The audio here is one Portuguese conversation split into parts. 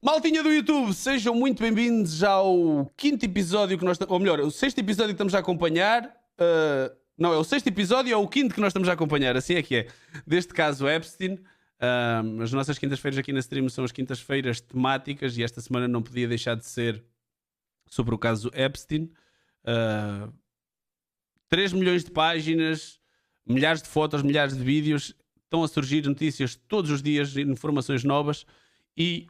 Maltinha do YouTube, sejam muito bem-vindos ao quinto episódio que nós... Ou melhor, o sexto episódio que estamos a acompanhar. Não, é o sexto episódio ou o quinto que nós estamos a acompanhar, assim é que é. Deste caso, Epstein. As nossas quintas-feiras aqui na stream são as quintas-feiras temáticas e esta semana não podia deixar de ser sobre o caso Epstein. 3 milhões de páginas, milhares de fotos, milhares de vídeos. Estão a surgir notícias todos os dias, informações novas. E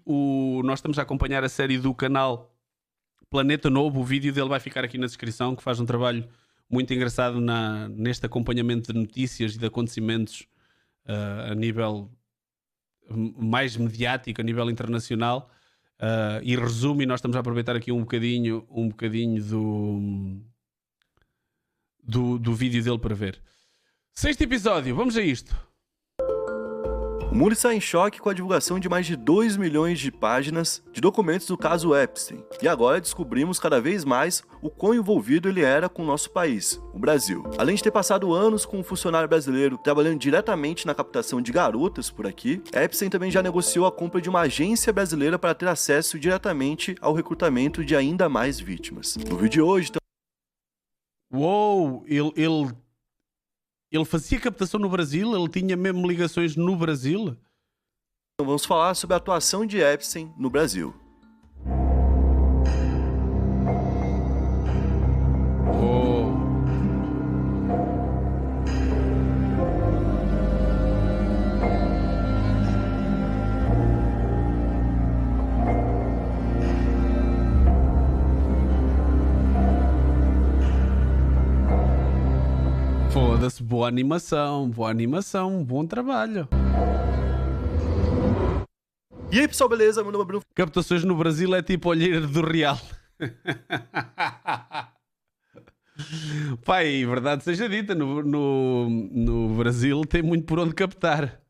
nós estamos a acompanhar a série do canal Planeta Novo. O vídeo dele vai ficar aqui na descrição, que faz um trabalho muito engraçado neste acompanhamento de notícias e de acontecimentos a nível mais mediático, a nível internacional. E resume, e nós estamos a aproveitar aqui um bocadinho do vídeo dele para ver. Sexto episódio, vamos a isto. O mundo está em choque com a divulgação de mais de 2 milhões de páginas de documentos do caso Epstein. E agora descobrimos cada vez mais o quão envolvido ele era com o nosso país, o Brasil. Além de ter passado anos com um funcionário brasileiro trabalhando diretamente na captação de garotas por aqui, Epstein também já negociou a compra de uma agência brasileira para ter acesso diretamente ao recrutamento de ainda mais vítimas. No vídeo de hoje... Uou, ele fazia captação no Brasil? Ele tinha mesmo ligações no Brasil? Então vamos falar sobre a atuação de Epstein no Brasil. Foda-se, boa animação, bom trabalho. E aí pessoal, beleza? Meu nome é Bruno. Captações no Brasil é tipo olheira do real. Pai, verdade seja dita, no Brasil tem muito por onde captar.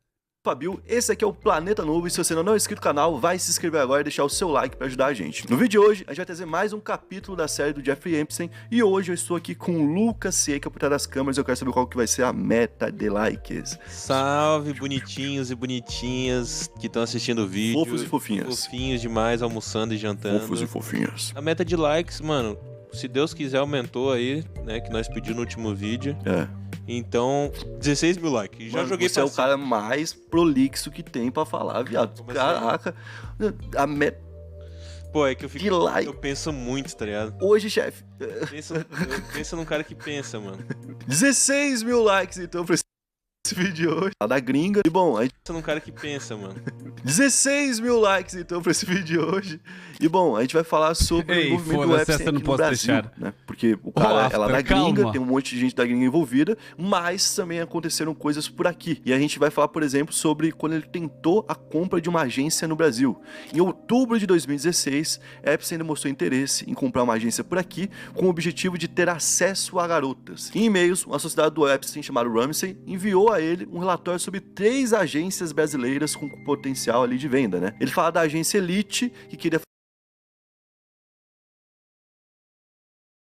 Fabio, esse aqui é o Planeta Novo e se você não é inscrito no canal, vai se inscrever agora e deixar o seu like para ajudar a gente. No vídeo de hoje, a gente vai trazer mais um capítulo da série do Jeffrey Epstein e hoje eu estou aqui com o Lucas Seca por trás das câmeras e eu quero saber qual que vai ser a meta de likes. Salve, bonitinhos e bonitinhas que estão assistindo o vídeo. Fofos e fofinhas. Fofinhos demais, almoçando e jantando. Fofos e fofinhas. A meta de likes, mano, se Deus quiser aumentou aí, né, que nós pedimos no último vídeo. Então, 16 mil likes. Já mano, joguei você é o cara mais prolixo que tem pra falar, viado. Caraca. A meta... Pô, é que eu fico... de like. Eu penso muito, tá ligado? Hoje, chefe. Pensa num cara que pensa, mano. 16 mil likes, então, pra esse vídeo de hoje. Lá da gringa. E bom, a gente... Pensa num cara que pensa, mano. 16 mil likes, então, pra esse vídeo de hoje. E bom, a gente vai falar sobre o envolvimento do Epstein aqui no Brasil, né? Porque o cara é lá da gringa, tem um monte de gente da gringa envolvida, mas também aconteceram coisas por aqui. E a gente vai falar, por exemplo, sobre quando ele tentou a compra de uma agência no Brasil. Em outubro de 2016, Epstein demonstrou interesse em comprar uma agência por aqui, com o objetivo de ter acesso a garotas. Em e-mails, uma sociedade do Epstein chamada Ramsey enviou a ele um relatório sobre 3 agências brasileiras com potencial ali de venda, né? Ele fala da agência Elite, que queria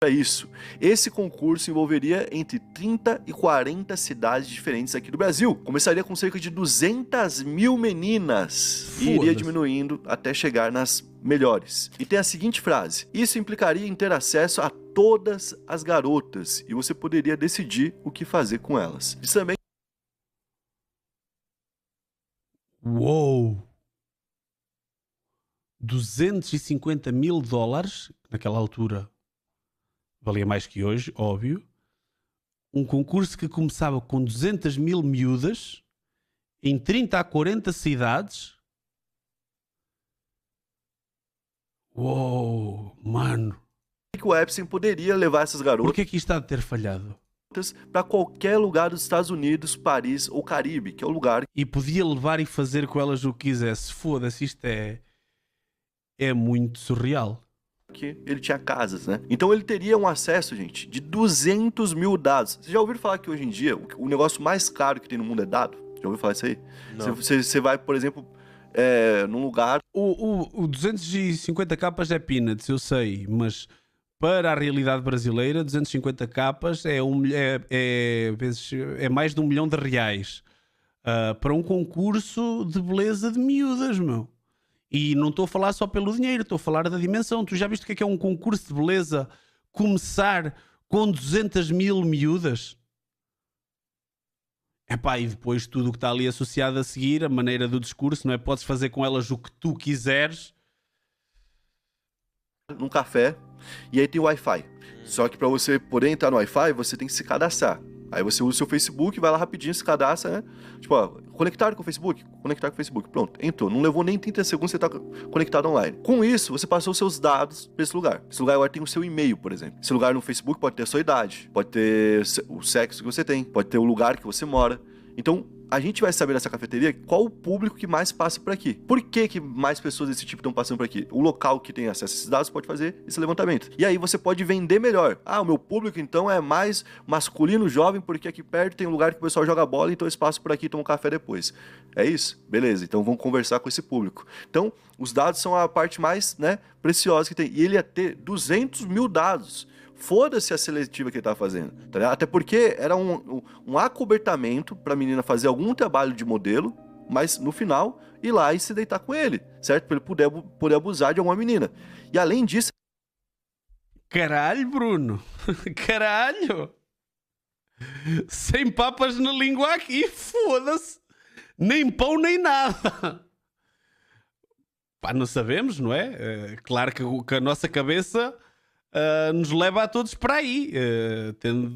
isso. Esse concurso envolveria entre 30 e 40 cidades diferentes aqui do Brasil. Começaria com cerca de 200 mil meninas e iria diminuindo até chegar nas melhores. E tem a seguinte frase: isso implicaria em ter acesso a todas as garotas e você poderia decidir o que fazer com elas. Isso também... Uou! 250 mil dólares, naquela altura valia mais que hoje, óbvio. Um concurso que começava com 200 mil miúdas em 30 a 40 cidades. Uou, mano. que o Epstein poderia levar essas garotas... Por que isto está a ter falhado? Para qualquer lugar dos Estados Unidos, Paris ou Caribe, que é o lugar... E podia levar e fazer com elas o que quisesse. Foda-se, isto é muito surreal. Que ele tinha casas, né? Então ele teria um acesso, gente, de 200 mil dados. Vocês já ouviram falar que hoje em dia o negócio mais caro que tem no mundo é dado? Já ouviu falar isso aí? Você vai, por exemplo, num lugar... O 250 capas é peanuts, eu sei, mas para a realidade brasileira, 250 capas é mais de R$1 milhão. Para um concurso de beleza de miúdas, meu. E não estou a falar só pelo dinheiro, estou a falar da dimensão. Tu já viste o que é um concurso de beleza começar com 200 mil miúdas? Epá, e depois tudo o que está ali associado a seguir, a maneira do discurso, não é? Podes fazer com elas o que tu quiseres. Num café, e aí tem o Wi-Fi. Só que para você poder entrar no Wi-Fi, você tem que se cadastrar. Aí você usa o seu Facebook, vai lá rapidinho, se cadastra, né? Tipo, ó, conectado com o Facebook? Conectar com o Facebook. Pronto, entrou. Não levou nem 30 segundos, você tá conectado online. Com isso, você passou os seus dados para esse lugar. Esse lugar agora tem o seu e-mail, por exemplo. Esse lugar no Facebook pode ter a sua idade, pode ter o sexo que você tem, pode ter o lugar que você mora. Então, a gente vai saber nessa cafeteria qual o público que mais passa por aqui. Por que mais pessoas desse tipo estão passando por aqui? O local que tem acesso a esses dados pode fazer esse levantamento. E aí você pode vender melhor. Ah, o meu público então é mais masculino, jovem, porque aqui perto tem um lugar que o pessoal joga bola, então eles passam por aqui e tomam café depois. É isso? Beleza, então vamos conversar com esse público. Então, os dados são a parte mais, né, preciosa que tem. E ele ia ter 200 mil dados. Foda-se a seletiva que ele tava fazendo, tá ligado? Até porque era um acobertamento pra menina fazer algum trabalho de modelo, mas no final ir lá e se deitar com ele, certo? Pra ele poder abusar de alguma menina. E além disso... Caralho, Bruno! Caralho! Sem papas na língua aqui, foda-se! Nem pão, nem nada! Pá, não sabemos, não é? Claro que a nossa cabeça... nos leva a todos para aí, tendo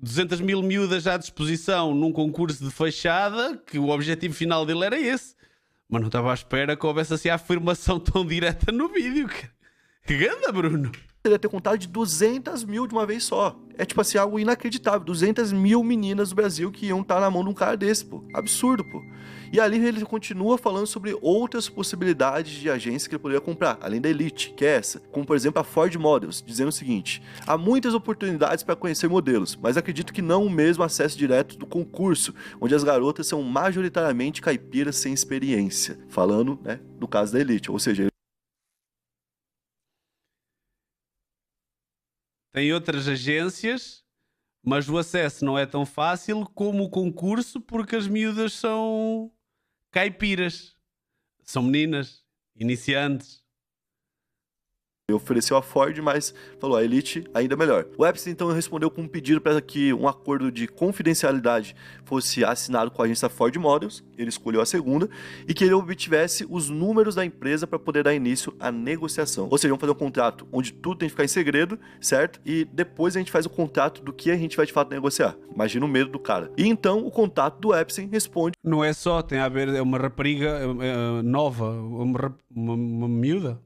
200 mil miúdas à disposição num concurso de fachada, que o objetivo final dele era esse, mas não estava à espera que houvesse assim a afirmação tão direta no vídeo. Que ganda, Bruno! Ele ia ter contado de 200 mil de uma vez só. É tipo assim, algo inacreditável. 200 mil meninas do Brasil que iam estar na mão de um cara desse, pô. Absurdo, pô. E ali ele continua falando sobre outras possibilidades de agência que ele poderia comprar, além da Elite, que é essa. Como, por exemplo, a Ford Models, dizendo o seguinte: há muitas oportunidades para conhecer modelos, mas acredito que não o mesmo acesso direto do concurso, onde as garotas são majoritariamente caipiras sem experiência. Falando, né, do caso da Elite, ou seja... Tem outras agências, mas o acesso não é tão fácil como o concurso, porque as miúdas são caipiras. São meninas, iniciantes. Ofereceu a Ford, mas falou a Elite ainda melhor. O Epstein então respondeu com um pedido para que um acordo de confidencialidade fosse assinado com a agência Ford Models, ele escolheu a segunda, e que ele obtivesse os números da empresa para poder dar início à negociação. Ou seja, vamos fazer um contrato onde tudo tem que ficar em segredo, certo? E depois a gente faz o contrato do que a gente vai de fato negociar. Imagina o medo do cara. E então o contato do Epstein responde... Não é só, tem a ver, é uma rapariga nova, uma miúda.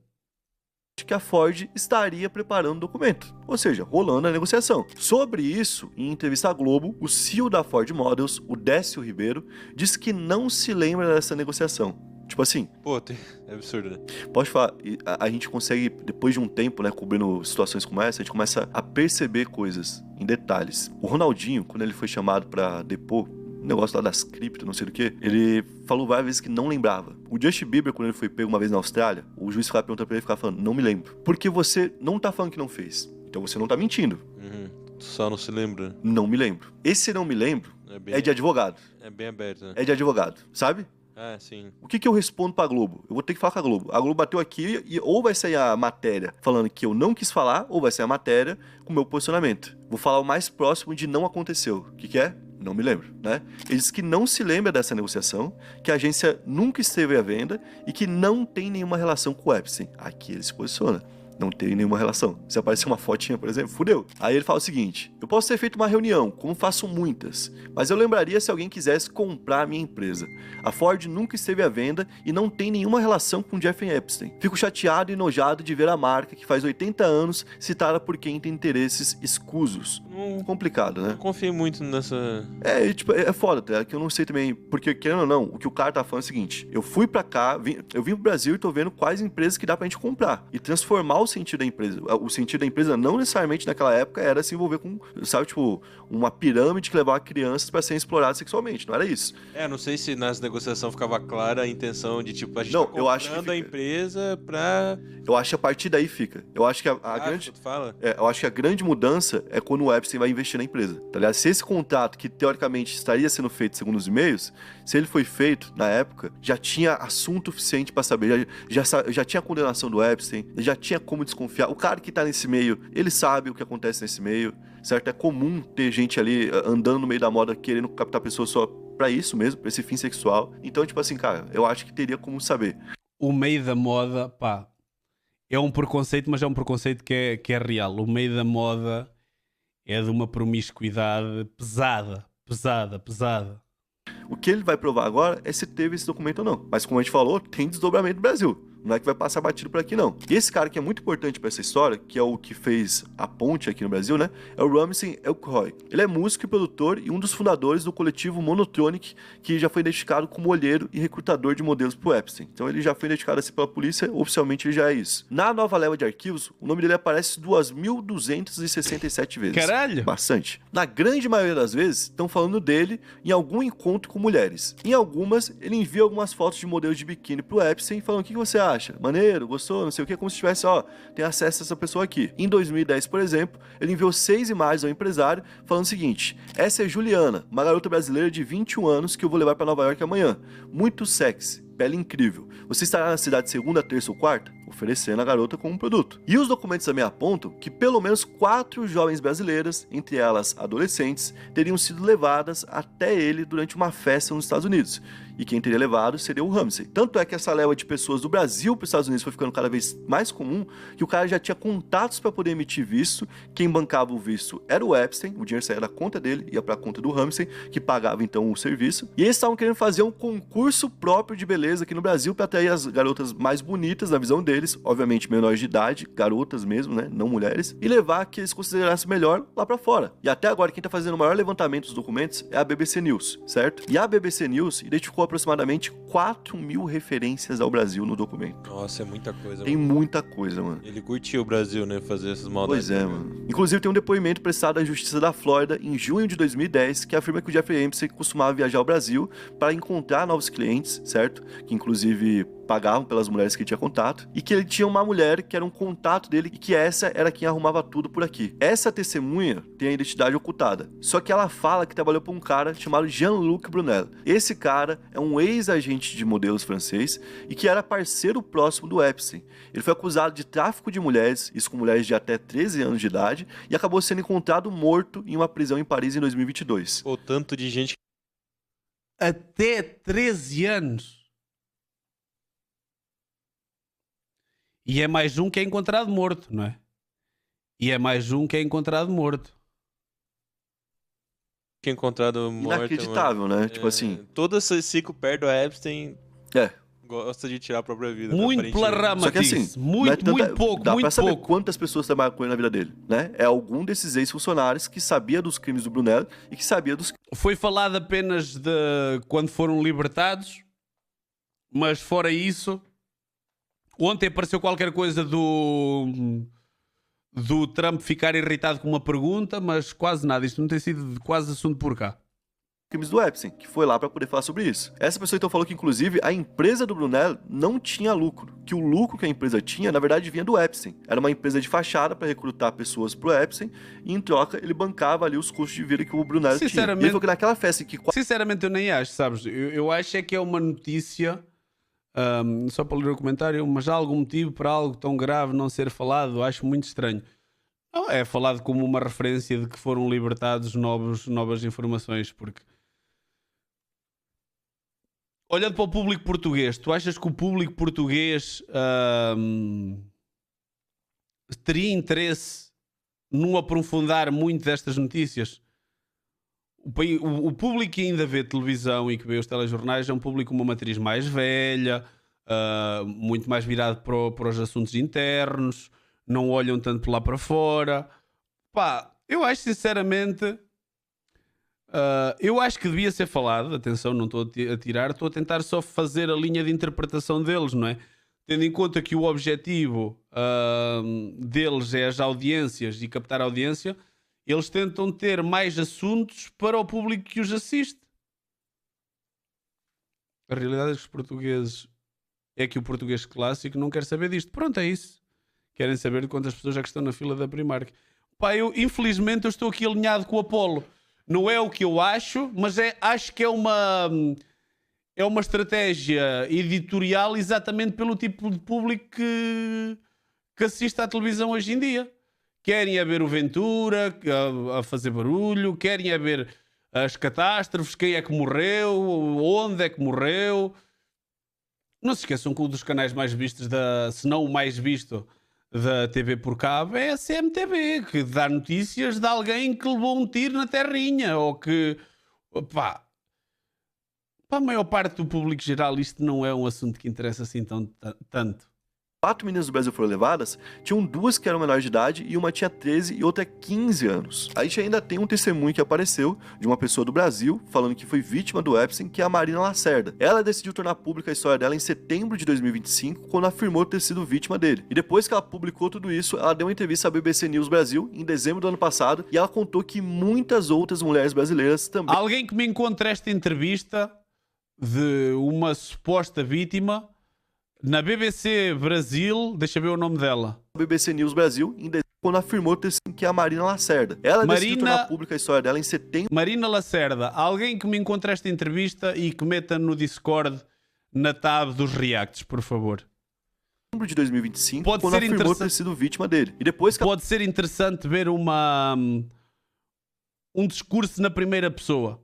Que a Ford estaria preparando o documento, ou seja, rolando a negociação. Sobre isso, em entrevista à Globo, o CEO da Ford Models, o Décio Ribeiro, disse que não se lembra dessa negociação. Tipo assim... Pô, é absurdo, né? Pode falar, a gente consegue, depois de um tempo, né, cobrindo situações como essa, a gente começa a perceber coisas em detalhes. O Ronaldinho, quando ele foi chamado pra depor, o negócio lá das cripto, não sei do que, ele falou várias vezes que não lembrava. O Justin Bieber, quando ele foi pego uma vez na Austrália, o juiz ficava perguntando pra ele, ficava falando, não me lembro. Porque você não tá falando que não fez. Então você não tá mentindo. Só não se lembra. Não me lembro. Esse não me lembro é de advogado. É bem aberto, né? É de advogado, sabe? Ah, sim. O que eu respondo pra Globo? Eu vou ter que falar com a Globo. A Globo bateu aqui e ou vai sair a matéria falando que eu não quis falar, ou vai sair a matéria com o meu posicionamento. Vou falar o mais próximo de não aconteceu. O que é? Não me lembro, né? Ele diz que não se lembra dessa negociação, que a agência nunca esteve à venda e que não tem nenhuma relação com o Epstein. Aqui ele se posiciona. Não tem nenhuma relação. Se aparecer uma fotinha, por exemplo, fudeu. Aí ele fala o seguinte: eu posso ter feito uma reunião, como faço muitas, mas eu lembraria se alguém quisesse comprar a minha empresa. A Ford nunca esteve à venda e não tem nenhuma relação com Jeffrey Epstein. Fico chateado e enojado de ver a marca, que faz 80 anos, citada por quem tem interesses escusos. Complicado, né? Não confio muito nessa... É foda, tá? Que eu não sei também, porque querendo ou não, o que o cara tá falando é o seguinte: eu fui pra cá, eu vim pro Brasil e tô vendo quais empresas que dá pra gente comprar e transformar o sentido da empresa. O sentido da empresa não necessariamente naquela época era se envolver com, sabe, tipo, uma pirâmide que levava crianças para serem exploradas sexualmente, não era isso. Não sei se nessa negociação ficava clara a intenção de, tipo, a gente não, tá comprando a empresa pra... Eu acho que a partir daí fica. Eu acho que eu acho que a grande mudança é quando o Epstein vai investir na empresa, tá ligado? Se esse contrato, que teoricamente estaria sendo feito segundo os e-mails, se ele foi feito na época, já tinha assunto suficiente para saber, já tinha a condenação do Epstein, já tinha como desconfiar. O cara que tá nesse meio, ele sabe o que acontece nesse meio, certo? É comum ter gente ali andando no meio da moda querendo captar pessoas só pra isso mesmo, pra esse fim sexual. Então, tipo assim, cara, eu acho que teria como saber. O meio da moda, pá, é um preconceito, mas é um preconceito que é real. O meio da moda é de uma promiscuidade pesada. O que ele vai provar agora é se teve esse documento ou não. Mas como a gente falou, tem desdobramento do Brasil. Não é que vai passar batido por aqui, não. E esse cara que é muito importante pra essa história, que é o que fez a ponte aqui no Brasil, né? É o Ramsey Elkroy. Ele é músico e produtor e um dos fundadores do coletivo Monotronic, que já foi identificado como olheiro e recrutador de modelos pro Epstein. Então ele já foi identificado assim pela polícia, oficialmente ele já é isso. Na nova leva de arquivos, o nome dele aparece 2.267 vezes. Caralho! Bastante. Na grande maioria das vezes, estão falando dele em algum encontro com mulheres. Em algumas, ele envia algumas fotos de modelos de biquíni pro Epstein, falando: o que você acha? Maneiro, gostou, não sei o que, como se tivesse, tem acesso a essa pessoa aqui. Em 2010, por exemplo, ele enviou 6 imagens ao empresário falando o seguinte: essa é Juliana, uma garota brasileira de 21 anos que eu vou levar para Nova York amanhã. Muito sexy, pele incrível. Você estará na cidade segunda, terça ou quarta? Oferecendo a garota como um produto. E os documentos também apontam que pelo menos 4 jovens brasileiras, entre elas adolescentes, teriam sido levadas até ele durante uma festa nos Estados Unidos. E quem teria levado seria o Ramsey. Tanto é que essa leva de pessoas do Brasil para os Estados Unidos foi ficando cada vez mais comum, que o cara já tinha contatos para poder emitir visto. Quem bancava o visto era o Epstein, o dinheiro saía da conta dele, ia para a conta do Ramsey, que pagava então o serviço. E eles estavam querendo fazer um concurso próprio de beleza aqui no Brasil para atrair as garotas mais bonitas, na visão deles, obviamente menores de idade, garotas mesmo, né, não mulheres, e levar que eles considerassem melhor lá para fora. E até agora quem tá fazendo o maior levantamento dos documentos é a BBC News, certo? E a BBC News identificou aproximadamente 4.000 referências ao Brasil no documento. Nossa, é muita coisa. Tem muita coisa, mano. Ele curtiu o Brasil, né, fazer essas maldades. Pois é, mano. Inclusive tem um depoimento prestado à Justiça da Flórida em junho de 2010 que afirma que o Jeffrey Epstein costumava viajar ao Brasil para encontrar novos clientes, certo? Que inclusive pagavam pelas mulheres que ele tinha contato, e que ele tinha uma mulher que era um contato dele e que essa era quem arrumava tudo por aqui. Essa testemunha tem a identidade ocultada, só que ela fala que trabalhou para um cara chamado Jean-Luc Brunel. Esse cara é um ex-agente de modelos francês e que era parceiro próximo do Epstein. Ele foi acusado de tráfico de mulheres, isso com mulheres de até 13 anos de idade, e acabou sendo encontrado morto em uma prisão em Paris em 2022. O tanto de gente... Até 13 anos. E é mais um que é encontrado morto, não é? E é mais um que é encontrado morto. Que é encontrado morto. Inacreditável, né? Tipo assim. Todo esse ciclo perto do Epstein gosta de tirar a própria vida. Muito pela rama, só que assim, muito pouco. Dá pra saber pouco. quantas pessoas trabalham com ele na vida dele, né? É algum desses ex-funcionários que sabia dos crimes do Brunel e que sabia dos... Foi falado apenas de quando foram libertados, mas fora isso... Ontem apareceu qualquer coisa do Trump ficar irritado com uma pergunta, mas quase nada. Isto não tem sido quase assunto por cá. Crimes do Epstein, que foi lá para poder falar sobre isso. Essa pessoa então falou que, inclusive, a empresa do Brunel não tinha lucro. Que o lucro que a empresa tinha, na verdade, vinha do Epstein. Era uma empresa de fachada para recrutar pessoas pro Epstein e, em troca, ele bancava ali os custos de vida que o Brunel tinha. E ele falou que naquela festa que... Sinceramente, eu nem acho, sabes? Eu acho é que é uma notícia... só para ler o comentário, mas há algum motivo para algo tão grave não ser falado? Acho muito estranho. Não é falado como uma referência de que foram libertados novas informações, porque olhando para o público português, tu achas que o público português teria interesse num aprofundar muito destas notícias? O público que ainda vê televisão e que vê os telejornais é um público com uma matriz mais velha, muito mais virado para os assuntos internos, não olham tanto lá para fora. Pá, eu acho sinceramente, eu acho que devia ser falado. Atenção, não estou a tirar, estou a tentar só fazer a linha de interpretação deles, não é? tendo em conta que o objetivo deles é as audiências e captar audiência, eles tentam ter mais assuntos para o público que os assiste. A realidade é que os portugueses é que o português clássico não quer saber disto. Pronto, é isso. Querem saber de quantas pessoas é que estão na fila da Primark. Pá, infelizmente eu estou aqui alinhado com o Apolo. Não é o que eu acho, mas acho que é uma estratégia editorial exatamente pelo tipo de público que assiste à televisão hoje em dia. Querem é ver o Ventura a fazer barulho, querem é ver as catástrofes, quem é que morreu, onde é que morreu. Não se esqueçam que um dos canais mais vistos, se não o mais visto da TV por cabo, é a CMTV, que dá notícias de alguém que levou um tiro na terrinha, ou que... Pá, para a maior parte do público geral isto não é um assunto que interessa assim tanto. 4 meninas do Brasil foram levadas, tinham 2 que eram menores de idade e uma tinha 13 e outra 15 anos. A gente ainda tem um testemunho que apareceu de uma pessoa do Brasil falando que foi vítima do Epstein, que é a Marina Lacerda. Ela decidiu tornar pública a história dela em setembro de 2025, quando afirmou ter sido vítima dele. E depois que ela publicou tudo isso, ela deu uma entrevista à BBC News Brasil em dezembro do ano passado e ela contou que muitas outras mulheres brasileiras também... Alguém que me encontre esta entrevista de uma suposta vítima... Na BBC Brasil, deixa eu ver o nome dela. BBC News Brasil, quando afirmou ter sido que é a Marina Lacerda. Ela decidiu tornar pública a história dela em setembro. Marina Lacerda, alguém que me encontre esta entrevista e que meta no Discord na tab dos reacts, por favor. De 2025, pode quando afirmou ter sido vítima dele. E depois que... Pode ser interessante ver um discurso na primeira pessoa,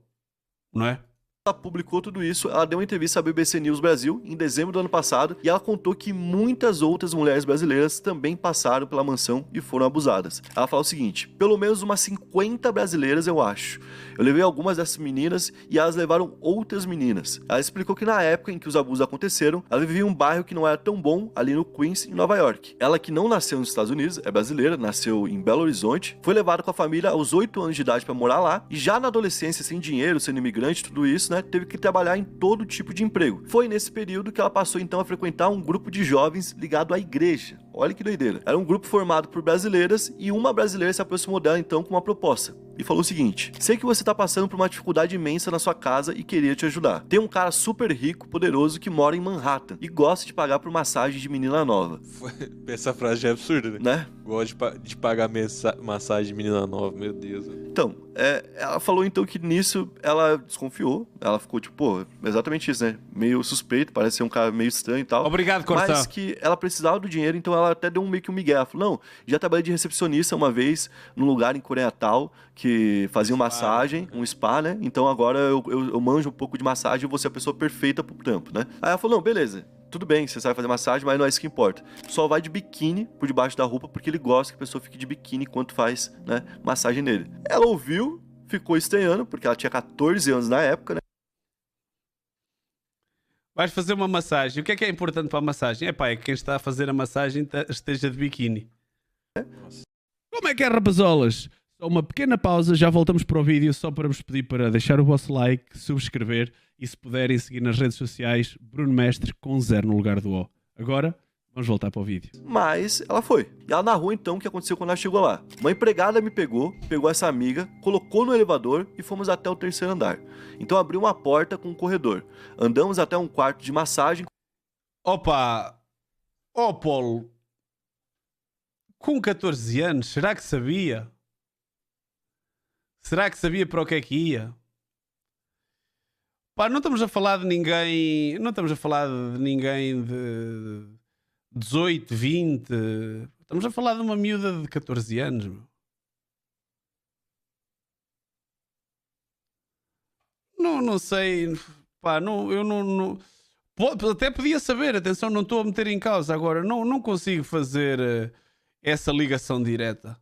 não é? Ela publicou tudo isso, ela deu uma entrevista à BBC News Brasil em dezembro do ano passado e ela contou que muitas outras mulheres brasileiras também passaram pela mansão e foram abusadas. Ela fala o seguinte: pelo menos umas 50 brasileiras eu acho. Eu levei algumas dessas meninas e elas levaram outras meninas. Ela explicou que na época em que os abusos aconteceram, ela vivia em um bairro que não era tão bom, ali no Queens, em Nova York. Ela, que não nasceu nos Estados Unidos, é brasileira, nasceu em Belo Horizonte, foi levada com a família aos 8 anos de idade para morar lá e já na adolescência, sem dinheiro, sendo imigrante, tudo isso, né, teve que trabalhar em todo tipo de emprego. Foi nesse período que ela passou então a frequentar um grupo de jovens ligado à igreja. Olha que doideira. Era um grupo formado por brasileiras e uma brasileira se aproximou dela então com uma proposta. E falou o seguinte: sei que você tá passando por uma dificuldade imensa na sua casa e queria te ajudar. Tem um cara super rico, poderoso, que mora em Manhattan e gosta de pagar por massagem de menina nova. Essa frase já é absurda, né? Gosta de pagar massagem de menina nova, meu Deus. Então, ela falou então que nisso ela desconfiou. Ela ficou tipo, pô, exatamente isso, né? Meio suspeito, parece ser um cara meio estranho e tal. Obrigado, Corsão. Mas que ela precisava do dinheiro, então ela até deu meio que um migué. Ela falou: não, já trabalhei de recepcionista uma vez num lugar em Koreatown que fazia massagem, um spa, né? Então agora eu manjo um pouco de massagem e vou ser a pessoa perfeita pro trampo, né? Aí ela falou: não, beleza. Tudo bem, você sabe fazer massagem, mas não é isso que importa. Só vai de biquíni por debaixo da roupa, porque ele gosta que a pessoa fique de biquíni enquanto faz, né, massagem nele. Ela ouviu, ficou estranhando, porque ela tinha 14 anos na época, né? Vais fazer uma massagem. O que é importante para a massagem? É que quem está a fazer a massagem esteja de biquíni. Como é que é, rapazolas? Só uma pequena pausa, já voltamos para o vídeo, só para vos pedir para deixar o vosso like, subscrever e, se puderem, seguir nas redes sociais Bruno Mestre com 0 no lugar do O. Agora, vamos voltar para o vídeo. Mas ela foi. E ela narrou então o que aconteceu quando ela chegou lá. Uma empregada me pegou essa amiga, colocou no elevador e fomos até o 3º andar. Então abriu uma porta com um corredor. Andamos até um quarto de massagem. Opa! Ó, Paulo! Com 14 anos, será que sabia? Será que sabia para o que é que ia? Pá, não estamos a falar de ninguém... Não estamos a falar de ninguém de 18, 20... Estamos a falar de uma miúda de 14 anos, meu. Não sei... Pá, eu não... Até podia saber, atenção, não estou a meter em causa agora. Não consigo fazer essa ligação direta.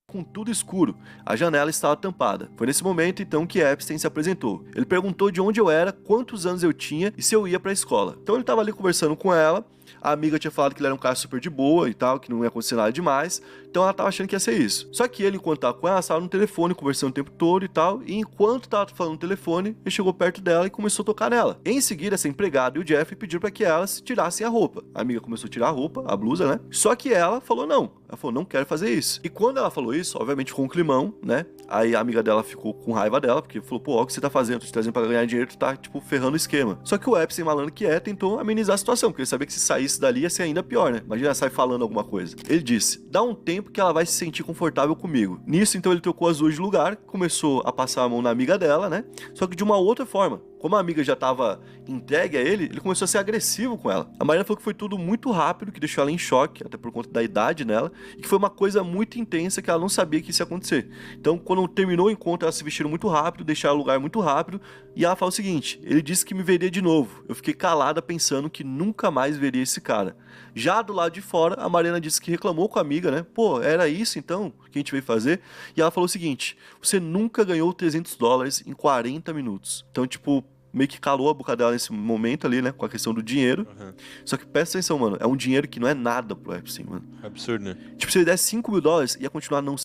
Com tudo escuro, a janela estava tampada. Foi nesse momento então que Epstein se apresentou. Ele perguntou de onde eu era, quantos anos eu tinha e se eu ia pra escola. Então ele estava ali conversando com ela. A amiga tinha falado que ele era um cara super de boa e tal, que não ia acontecer nada demais. Então ela tava achando que ia ser isso. Só que ele, enquanto tava com ela, tava no telefone, conversando o tempo todo e tal, e enquanto tava falando no telefone, ele chegou perto dela e começou a tocar nela. Em seguida, essa empregada e o Jeffrey pediram pra que elas tirassem a roupa. A amiga começou a tirar a roupa, a blusa, né? Só que ela falou não. Ela falou, não quero fazer isso. E quando ela falou isso, obviamente ficou um climão, né? Aí a amiga dela ficou com raiva dela, porque falou, pô, olha o que você tá fazendo, tô te trazendo pra ganhar dinheiro, tu tá, tipo, ferrando o esquema. Só que o Epstein, malandro que é, tentou amenizar a situação, porque ele sabia que se saísse dali ia ser ainda pior, né? Imagina ela sair falando alguma coisa. Ele disse, dá um tempo que ela vai se sentir confortável comigo. Nisso, então, ele trocou as duas de lugar, começou a passar a mão na amiga dela, né? Só que de uma outra forma. Como a amiga já tava entregue a ele, ele começou a ser agressivo com ela. A Mariana falou que foi tudo muito rápido, que deixou ela em choque, até por conta da idade nela, e que foi uma coisa muito intensa que ela não sabia que isso ia acontecer. Então, quando terminou o encontro, elas se vestiram muito rápido, deixaram o lugar muito rápido, e ela falou o seguinte, ele disse que me veria de novo. Eu fiquei calada pensando que nunca mais veria esse cara. Já do lado de fora, a Mariana disse que reclamou com a amiga, né? Pô, era isso então que a gente veio fazer? E ela falou o seguinte, você nunca ganhou $300 em 40 minutos. Então, tipo, meio que calou a boca dela nesse momento ali, né? Com a questão do dinheiro. Uhum. Só que presta atenção, mano. É um dinheiro que não é nada pro Epstein, mano. Absurdo, né? Tipo, se ele desse $5 mil, ia continuar não...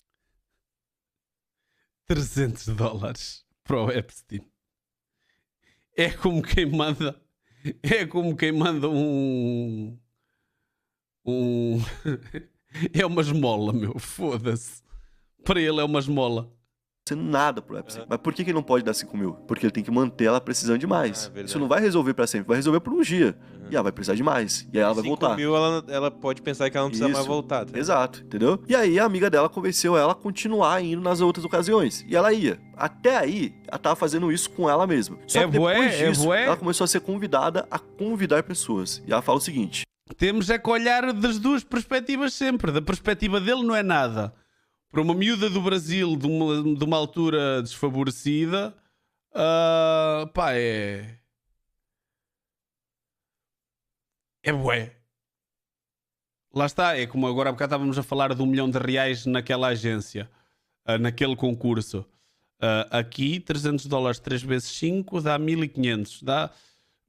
$300 pro Epstein. É como quem manda é uma esmola, meu. Foda-se. Para ele é uma esmola. Sendo nada pro Epstein. Mas por que ele não pode dar 5 mil? Porque ele tem que manter ela precisando de mais. Isso não vai resolver pra sempre, vai resolver por um dia. E ela vai precisar de mais. E aí ela vai voltar. 5 mil, ela pode pensar que ela não precisa mais voltar. Tá? Exato, entendeu? E aí a amiga dela convenceu ela a continuar indo nas outras ocasiões. E ela ia. Até aí, ela tava fazendo isso com ela mesma. Só que depois disso, ela começou a ser convidada a convidar pessoas. E ela fala o seguinte... Temos é que olhar das duas perspectivas sempre. Da perspectiva dele não é nada. Para uma miúda do Brasil de uma altura desfavorecida, pá, é bué. Lá está, é como agora há bocado estávamos a falar de $1 milhão naquela agência, naquele concurso. Aqui, $300, 3 vezes 5 dá 1.500, dá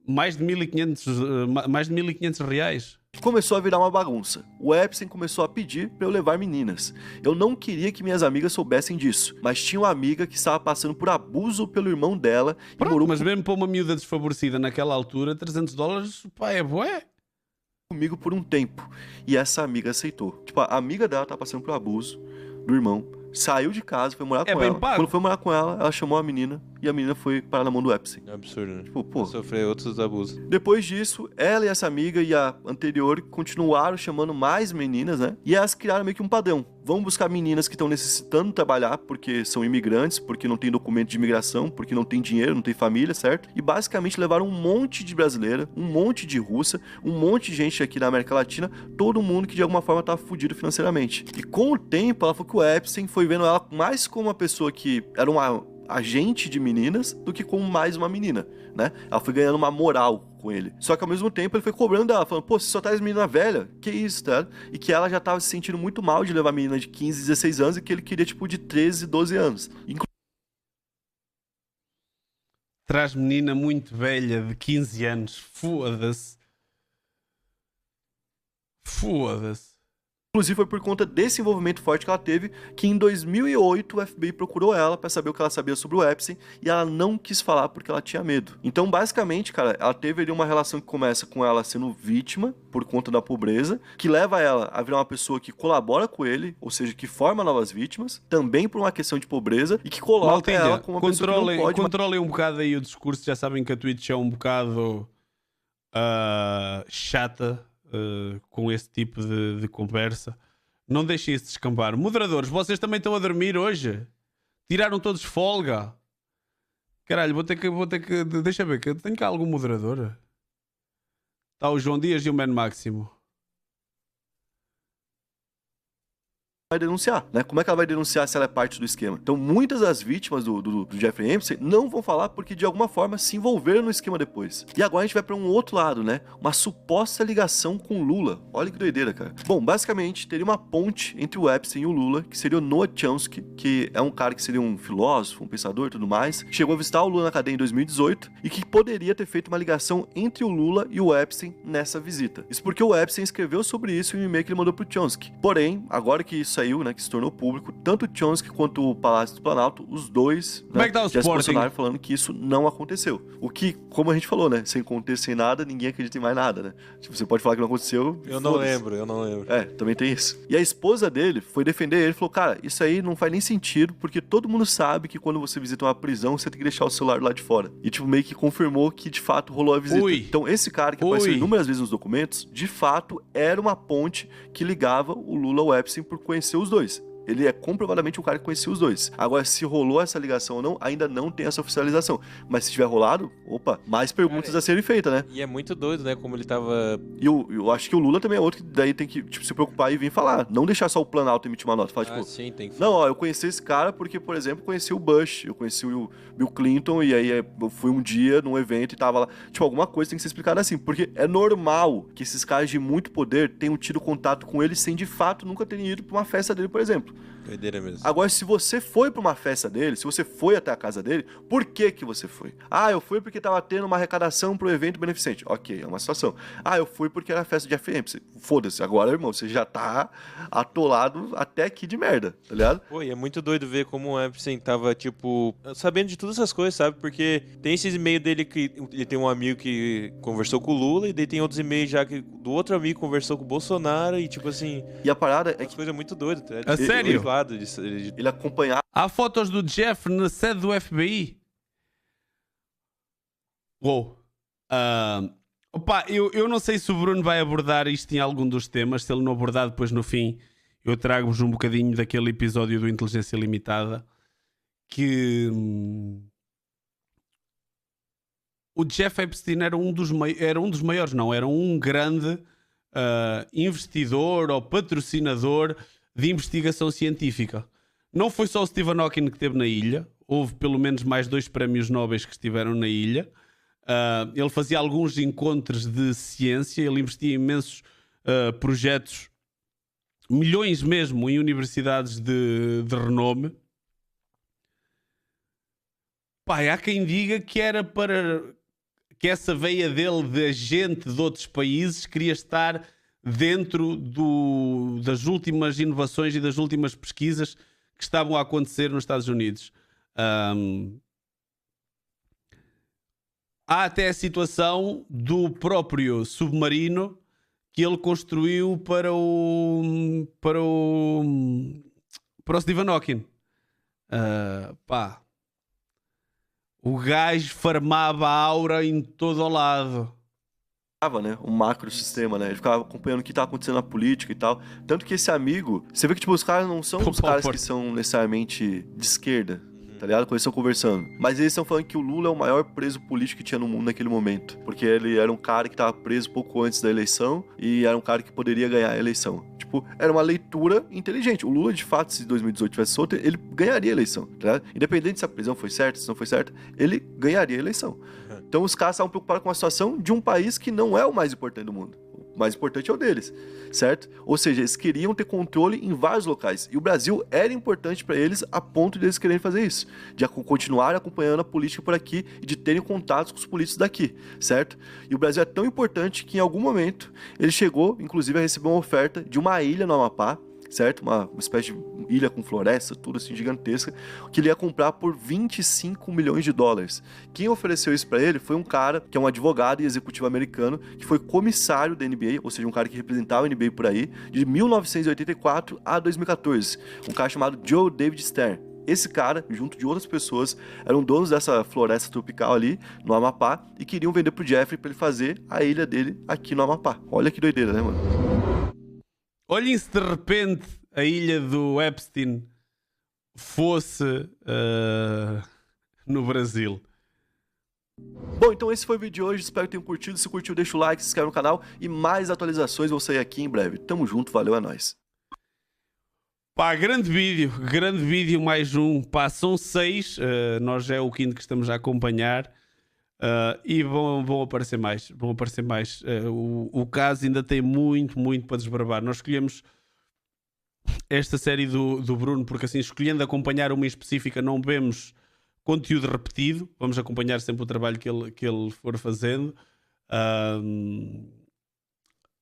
mais de 1.500 reais. Começou a virar uma bagunça. O Epstein começou a pedir para eu levar meninas. Eu não queria que minhas amigas soubessem disso, mas tinha uma amiga que estava passando por abuso pelo irmão dela. Pronto, mas mesmo para uma miúda desfavorecida naquela altura, $300, pá, é bué. Comigo por um tempo. E essa amiga aceitou. Tipo, a amiga dela tá passando por abuso do irmão. Saiu de casa, foi morar com ela. Pago. Quando foi morar com ela, ela chamou a menina e a menina foi parar na mão do Epstein. É absurdo, né? Tipo, pô. Sofrer outros abusos. Depois disso, ela e essa amiga e a anterior continuaram chamando mais meninas, né? E elas criaram meio que um padrão. Vamos buscar meninas que estão necessitando trabalhar porque são imigrantes, porque não tem documento de imigração, porque não tem dinheiro, não tem família, certo? E basicamente levaram um monte de brasileira, um monte de russa, um monte de gente aqui na América Latina, todo mundo que de alguma forma tava fudido financeiramente. E com o tempo, ela falou que o Epstein foi vendo ela mais como uma pessoa que era uma agente de meninas do que como mais uma menina, né? Ela foi ganhando uma moral com ele. Só que ao mesmo tempo ele foi cobrando dela, falando, pô, você só traz menina velha? Que isso, tá? E que ela já tava se sentindo muito mal de levar menina de 15, 16 anos e que ele queria, tipo, de 13, 12 anos. Traz menina muito velha de 15 anos. Foda-se. Foda-se. Inclusive foi por conta desse envolvimento forte que ela teve que em 2008 o FBI procurou ela pra saber o que ela sabia sobre o Epstein e ela não quis falar porque ela tinha medo. Então basicamente, cara, ela teve ali uma relação que começa com ela sendo vítima por conta da pobreza, que leva ela a virar uma pessoa que colabora com ele, ou seja, que forma novas vítimas, também por uma questão de pobreza e que coloca ela como uma pessoa que não pode... Controlem um bocado aí o discurso, já sabem que a Twitch é um bocado chata com esse tipo de conversa. Não deixem isso descambar. Moderadores, vocês também estão a dormir hoje? Tiraram todos folga? Caralho, vou ter que... Deixa ver, que tenho cá algum moderador? Está o João Dias e o Man Máximo. Vai denunciar, né? Como é que ela vai denunciar se ela é parte do esquema? Então, muitas das vítimas do Jeffrey Epstein não vão falar porque, de alguma forma, se envolveram no esquema depois. E agora a gente vai para um outro lado, né? Uma suposta ligação com o Lula. Olha que doideira, cara. Bom, basicamente, teria uma ponte entre o Epstein e o Lula, que seria o Noah Chomsky, que é um cara que seria um filósofo, um pensador e tudo mais, que chegou a visitar o Lula na cadeia em 2018 e que poderia ter feito uma ligação entre o Lula e o Epstein nessa visita. Isso porque o Epstein escreveu sobre isso em um e-mail que ele mandou pro Chomsky. Porém, agora que isso saiu, né, que se tornou público, tanto o Chomsky quanto o Palácio do Planalto, os dois, como né, é que tá o já se posicionaram falando que isso não aconteceu. O que, como a gente falou, né, sem contexto, sem nada, ninguém acredita em mais nada, né? Tipo, você pode falar que não aconteceu. Eu não lembro. Também tem isso. E a esposa dele foi defender ele e falou, cara, isso aí não faz nem sentido, porque todo mundo sabe que quando você visita uma prisão, você tem que deixar o celular lá de fora. E, tipo, meio que confirmou que, de fato, rolou a visita. Então, esse cara que apareceu inúmeras vezes nos documentos, de fato, era uma ponte que ligava o Lula ao Epstein por conhecer os dois. Ele é comprovadamente um cara que conhecia os dois. Agora, se rolou essa ligação ou não, ainda não tem essa oficialização. Mas se tiver rolado, mais perguntas a serem feitas, né? E é muito doido, né? Como ele tava... E eu acho que o Lula também é outro que daí tem que se preocupar e vir falar. Não deixar só o Planalto emitir uma nota. Falar, sim, tem que... Não, eu conheci esse cara porque, por exemplo, conheci o Bush, eu conheci o Bill Clinton, e aí eu fui um dia num evento e tava lá. Tipo, alguma coisa tem que ser explicada assim. Porque é normal que esses caras de muito poder tenham tido contato com ele sem, de fato, nunca terem ido pra uma festa dele, por exemplo. Doideira mesmo. Agora, se você foi pra uma festa dele, se você foi até a casa dele, por que você foi? Eu fui porque tava tendo uma arrecadação pro evento beneficente. Ok, é uma situação. Eu fui porque era a festa de FM. Foda-se, agora, irmão, você já tá atolado até aqui de merda, tá ligado? Pô, e é muito doido ver como o Epstein tava, tipo, sabendo de todas essas coisas, sabe? Porque tem esses e-mails dele que ele tem um amigo que conversou com o Lula, e daí tem outros e-mails já que do outro amigo conversou com o Bolsonaro, e tipo assim... E a parada é que... coisa muito doida, tá? É sério? Ele acompanhava... Há fotos do Jeff na sede do FBI. Uou. Eu não sei se o Bruno vai abordar isto em algum dos temas. Se ele não abordar, depois no fim eu trago-vos um bocadinho daquele episódio do Inteligência Limitada que o Jeff Epstein era um dos maiores, não, era um grande investidor ou patrocinador de investigação científica. Não foi só o Stephen Hawking que esteve na ilha, houve pelo menos mais 2 prémios Nobel que estiveram na ilha. Ele fazia alguns encontros de ciência, ele investia em imensos projetos, milhões mesmo, em universidades de renome. Há quem diga que era para que essa veia dele de agente de outros países queria estar dentro das últimas inovações e das últimas pesquisas que estavam a acontecer nos Estados Unidos. Há até a situação do próprio submarino que ele construiu para o Stephen Hawking. O gajo farmava a aura em todo o lado. Né? Um macro sistema, né? Ele ficava acompanhando o que estava acontecendo na política e tal. Tanto que esse amigo, você vê que tipo, os caras não são os caras que são necessariamente de esquerda, tá ligado? Quando eles estão conversando. Mas eles estão falando que o Lula é o maior preso político que tinha no mundo naquele momento. Porque ele era um cara que estava preso pouco antes da eleição e era um cara que poderia ganhar a eleição. Tipo, era uma leitura inteligente. O Lula, de fato, se 2018 tivesse solto, ele ganharia a eleição, tá ligado? Independente se a prisão foi certa, se não foi certa, ele ganharia a eleição. Então os caras estavam preocupados com a situação de um país que não é o mais importante do mundo. O mais importante é o deles, certo? Ou seja, eles queriam ter controle em vários locais. E o Brasil era importante para eles a ponto de eles quererem fazer isso. De continuar acompanhando a política por aqui e de terem contatos com os políticos daqui, certo? E o Brasil é tão importante que em algum momento ele chegou, inclusive, a receber uma oferta de uma ilha no Amapá, certo? Uma espécie de ilha com floresta, tudo assim gigantesca, que ele ia comprar por 25 milhões de dólares. Quem ofereceu isso para ele foi um cara que é um advogado e executivo americano, que foi comissário da NBA, ou seja, um cara que representava a NBA por aí, de 1984 a 2014. Um cara chamado Joe David Stern. Esse cara, junto de outras pessoas, eram donos dessa floresta tropical ali, no Amapá, e queriam vender pro Jeffrey para ele fazer a ilha dele aqui no Amapá. Olha que doideira, né, mano? Olhem se de repente a ilha do Epstein fosse no Brasil. Bom, então esse foi o vídeo de hoje, espero que tenham curtido. Se curtiu, deixa o like, se inscreve no canal e mais atualizações vão sair aqui em breve. Tamo junto, valeu, é nóis. Grande vídeo, mais um. São 6, nós já é o quinto que estamos a acompanhar. E vão aparecer mais. O caso ainda tem muito para desbravar. Nós escolhemos esta série do Bruno porque assim, escolhendo acompanhar uma em específica, não vemos conteúdo repetido. Vamos acompanhar sempre o trabalho que ele for fazendo.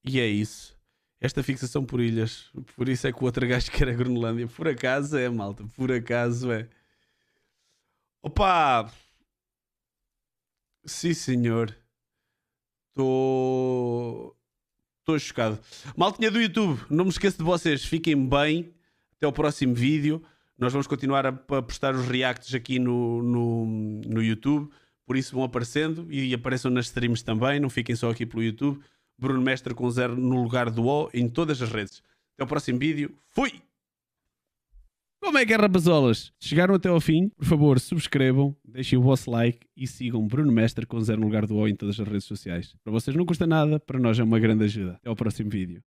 E é isso. esta fixação por ilhas. Por isso é que o outro gajo quer a Groenlândia. Por acaso é, malta. Por acaso é. Opa! Sim, senhor. Estou chocado. Maltinha do YouTube, não me esqueço de vocês. Fiquem bem. Até ao próximo vídeo. Nós vamos continuar a postar os reacts aqui no YouTube. Por isso vão aparecendo e apareçam nas streams também. Não fiquem só aqui pelo YouTube. Bruno Mestre com 0 no lugar do O em todas as redes. Até ao próximo vídeo. Fui! Como é que é, rapazolas? Se chegaram até ao fim, por favor, subscrevam, deixem o vosso like e sigam Bruno Mestre com 0 no lugar do O em todas as redes sociais. Para vocês não custa nada, para nós é uma grande ajuda. Até ao próximo vídeo.